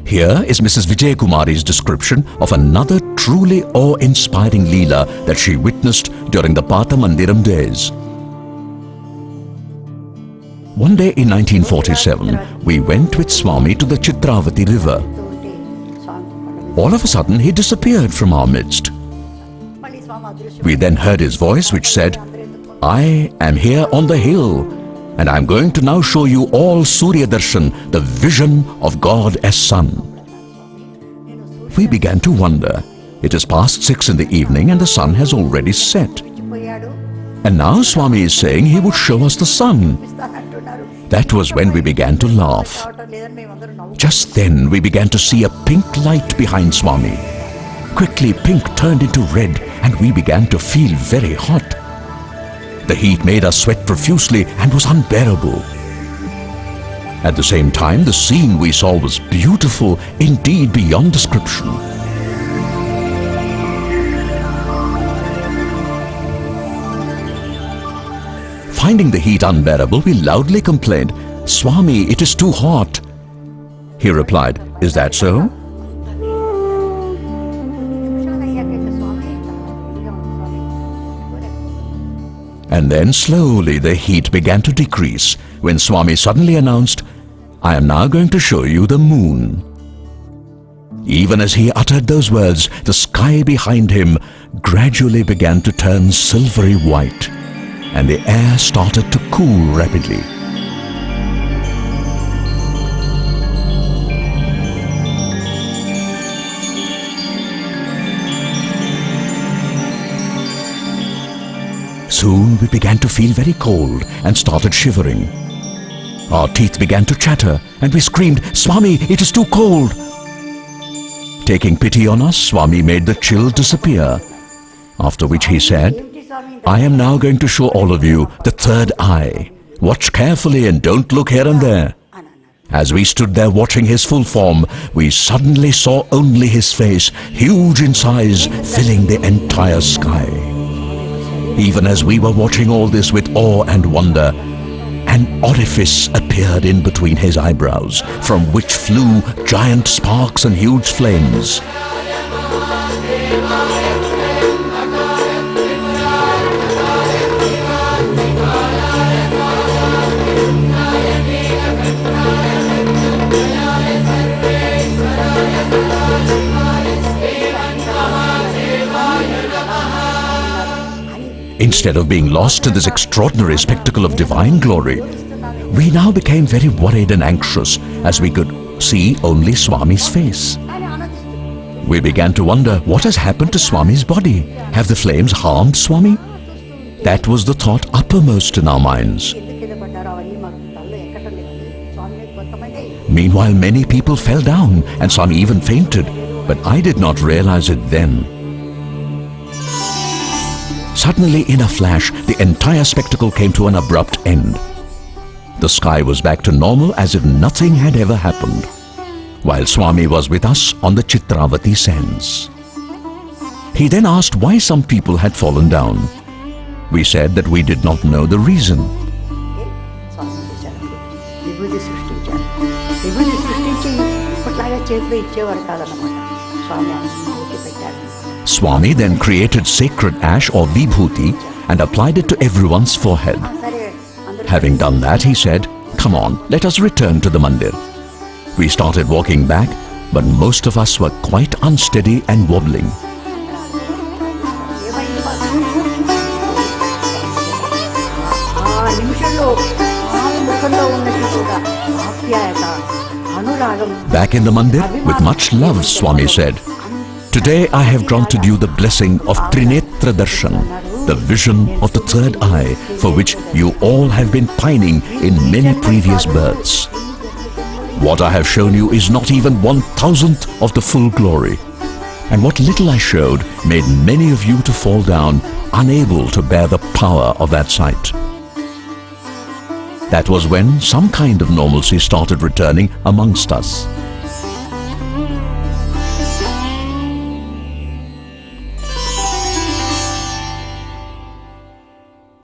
Here is Mrs. Vijayakumari's description of another truly awe-inspiring Lila that she witnessed during the Pata Mandiram days. One day in 1947, we went with Swami to the Chitravathi river. All of a sudden, he disappeared from our midst. We then heard his voice which said, "I am here on the hill, and I am going to now show you all Surya Darshan, the vision of God as Sun." We began to wonder. It is past 6 in the evening and the sun has already set. And now Swami is saying he would show us the sun. That was when we began to laugh. Just then we began to see a pink light behind Swami. Quickly pink turned into red and we began to feel very hot. The heat made us sweat profusely and was unbearable. At the same time, the scene we saw was beautiful, indeed beyond description. Finding the heat unbearable, we loudly complained, "Swami, it is too hot." He replied, "Is that so?" And then slowly the heat began to decrease when Swami suddenly announced, "I am now going to show you the moon." Even as he uttered those words, the sky behind him gradually began to turn silvery white, and the air started to cool rapidly. Soon we began to feel very cold and started shivering. Our teeth began to chatter and we screamed, "Swami, it is too cold!" Taking pity on us, Swami made the chill disappear, after which he said, "I am now going to show all of you the third eye. Watch carefully and don't look here and there." As we stood there watching his full form, we suddenly saw only his face, huge in size, filling the entire sky. Even as we were watching all this with awe and wonder, an orifice appeared in between his eyebrows, from which flew giant sparks and huge flames. Instead of being lost in this extraordinary spectacle of divine glory, we now became very worried and anxious as we could see only Swami's face. We began to wonder, what has happened to Swami's body? Have the flames harmed Swami? That was the thought uppermost in our minds. Meanwhile, many people fell down and some even fainted, but I did not realize it then. Suddenly, in a flash, the entire spectacle came to an abrupt end. The sky was back to normal as if nothing had ever happened, while Swami was with us on the Chitravathi sands. He then asked why some people had fallen down. We said that we did not know the reason. Swami then created sacred ash or vibhuti and applied it to everyone's forehead. Having done that, he said, "Come on, let us return to the mandir." We started walking back, but most of us were quite unsteady and wobbling. Back in the mandir, with much love, Swami said, "Today I have granted you the blessing of Trinetra Darshan, the vision of the third eye, for which you all have been pining in many previous births. What I have shown you is not even 1,000th of the full glory, and what little I showed made many of you to fall down, unable to bear the power of that sight." That was when some kind of normalcy started returning amongst us.